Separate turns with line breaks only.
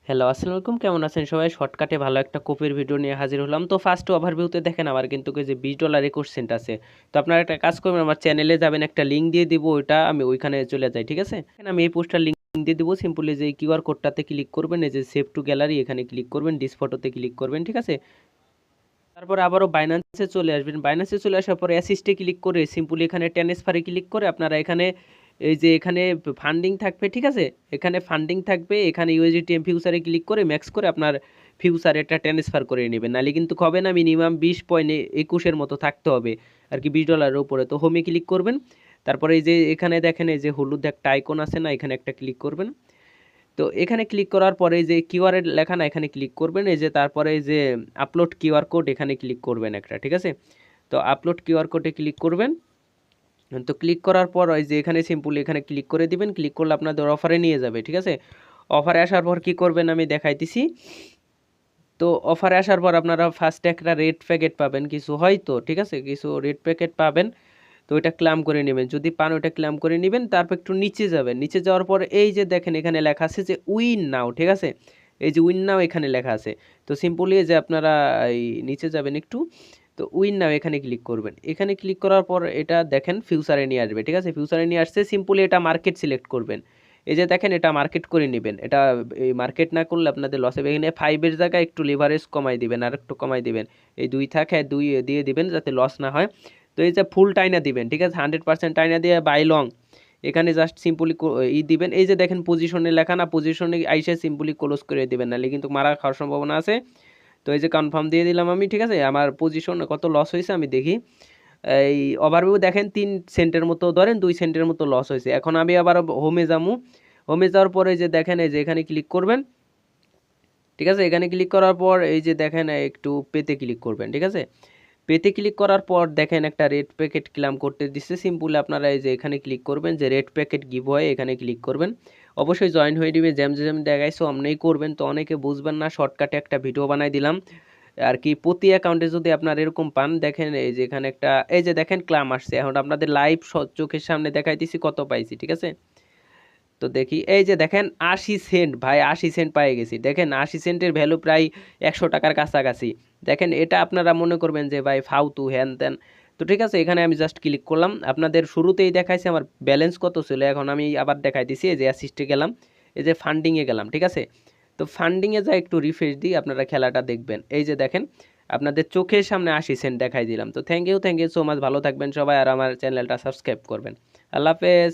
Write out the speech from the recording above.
Hello, আসসালামু আলাইকুম। কেমন আছেন সবাই? শর্টকাটে ভালো একটা কপির ভিডিও নিয়ে হাজির হলাম। তো ফার্স্ট ওভারভিউতে দেখেন আমার কিন্তু ওই যে $20 21 সেন্ট আছে। তো আপনারা একটা কাজ করবেন, আমার চ্যানেলে যাবেন, একটা লিঙ্ক দিয়ে দিব, ওইটা আমি ওইখানে চলে যাই, ঠিক আছে? এখানে আমি এই পোস্টার লিঙ্ক দিয়ে দিব। সিম্পলি যে কিউআর কোডটাতে ক্লিক করবেন, এই যে সেভ টু গ্যালারি এখানে ক্লিক করবেন, ডিস ফটোতে ক্লিক করবেন, ঠিক আছে? তারপরে আবারও বাইন্যান্সে চলে আসবেন। বাইন্যান্সে চলে আসার পরে অ্যাসিস্টে ক্লিক করে সিম্পলি এখানে ট্রান্সফারে ক্লিক করে আপনারা এখানে এই যে এখানে ফান্ডিং থাকবে, ঠিক আছে? এখানে ফান্ডিং থাকবে, এখানে ইউএসডিটি ফিউচারে ক্লিক করে ম্যাক্স করে আপনার ফিউচারে এটা ট্রান্সফার করে নেবেন, নাহলে কিন্তু হবে না। মিনিমাম 20.21 মতো থাকতে হবে আর কি, $20 উপরে। তো হোমে ক্লিক করবেন, তারপরে এই যে এখানে দেখেন এই যে হলুদ একটা আইকন আছে না, এখানে একটা ক্লিক করবেন। তো এখানে ক্লিক করার পরে এই যে কিউআর এর লেখা না, এখানে ক্লিক করবেন। এই যে তারপরে এই যে আপলোড কিউআর কোড এখানে ক্লিক করবেন একটা, ঠিক আছে? তো আপলোড কিউআর কোডে ক্লিক করবেন। তো ক্লিক করার পর ওই যে এখানে সিম্পলি এখানে ক্লিক করে দিবেন। ক্লিক করলে আপনাদের অফারে নিয়ে যাবে, ঠিক আছে? অফারে আসার পর কি করবেন আমি দেখাইতেছি। তো অফারে আসার পর আপনারা ফার্স্টে একটা রেড প্যাকেট পাবেন কিছু, হয়তো, ঠিক আছে? কিছু রেড প্যাকেট পাবেন। তো ওইটা ক্লাম করে নেবেন, যদি পান ওইটা ক্লাম করে নেবেন। তারপর একটু নিচে যাবেন, নিচে যাওয়ার পর এই যে দেখেন এখানে লেখা আছে যে উইন নাও, ঠিক আছে? এই যে উইন নাও এখানে লেখা আছে। তো সিম্পলি যে আপনারা এই নিচে যাবেন একটু, তো উইন নাও এখানে ক্লিক করবেন। এখানে ক্লিক করার পর এটা দেখেন ফিউচারে নিয়ে আসবে, ঠিক আছে? ফিউচারে নিয়ে আসছে, সিম্পলি এটা মার্কেট সিলেক্ট করবেন। এই যে দেখেন এটা মার্কেট করে নেবেন, এটা এই মার্কেট না করলে আপনাদের লস হবে। এখানে 5-এর জায়গায় একটু লিভারেজ কমাই দিবেন, আর একটু কমাই দিবেন। এই 2 থাকে 2 দিয়ে দিবেন যাতে লস না হয়। তো এই যে ফুল টাইনা দিবেন, ঠিক আছে? 100% টাইনা দিয়ে বাই লং এখানে জাস্ট সিম্পলি দিবেন। এই যে দেখেন পজিশনে লেখা না, পজিশনে আইসে সিম্পলি ক্লোজ করে দিবেন, নাহলে কিন্তু মারা খাওয়ার সম্ভাবনা আছে। তো এই যে কনফার্ম দিয়ে দিলাম আমি, ঠিক আছে? আমার পজিশন কত লস হয়েছে আমি দেখি। এই ওভারভিউ দেখেন 3 সেন্টের মতো, ধরেন 2 সেন্টের মতো লস হয়েছে। এখন আমি আবার হোমে যাবো। হোমে যাওয়ার পরে যে দেখেন এই যে এখানে ক্লিক করবেন, ঠিক আছে? এখানে ক্লিক করার পর এই যে দেখেন একটু পেতে ক্লিক করবেন, ঠিক আছে? পেতে ক্লিক করার পর দেখেন একটা রেড প্যাকেট ক্লাম করতে দিচ্ছে। সিম্পলি আপনারা এই যে এখানে ক্লিক করবেন, যে রেড প্যাকেট গিভ হয় এখানে ক্লিক করবেন। অবশ্যই জয়েন হয়ে দিবে, জ্যাম জ্যাম দেখাইছো আমরাই করবেন। তো অনেকে বুঝবেন না, শর্টকাটে একটা ভিডিও বানাই দিলাম আর কি। প্রতি অ্যাকাউন্টে যদি আপনার এরকম পান, দেখেন এই যে এখানে একটা এই যে দেখেন ক্লাম আসছে। এখন আপনাদের লাইভ চোখের সামনে দেখাইতেছি কত পাইছি, ঠিক আছে? তো দেখি এই যে দেখেন 80 সেন্ট, ভাই 80 সেন্ট পেয়ে গেছি। দেখেন 80 সেন্টের ভ্যালু প্রায় 100 টাকার কাছাকাছি। দেখেন এটা আপনারা মনে করবেন যে ভাই ফালতু হ্যান ত্যান। তো ঠিক আছে, এখানে আমি জাস্ট ক্লিক করলাম। আপনাদের শুরুতেই দেখাইছে আমার ব্যালেন্স কত ছিল, এখন আমি আবার দেখাইতেছি। এই যে অ্যাসিস্টে গেলাম, এই যে ফান্ডিংয়ে গেলাম, ঠিক আছে? তো ফান্ডিংয়ে যা একটু রিফ্রেশ দিই, আপনারা খেলাটা দেখবেন। এই যে দেখেন আপনাদের চোখের সামনে 80 সেন্ট দেখাই দিলাম। তো থ্যাংক ইউ সো মাচ, ভালো থাকবেন সবাই, আর আমার চ্যানেলটা সাবস্ক্রাইব করবেন। আল্লাহ হাফেজ।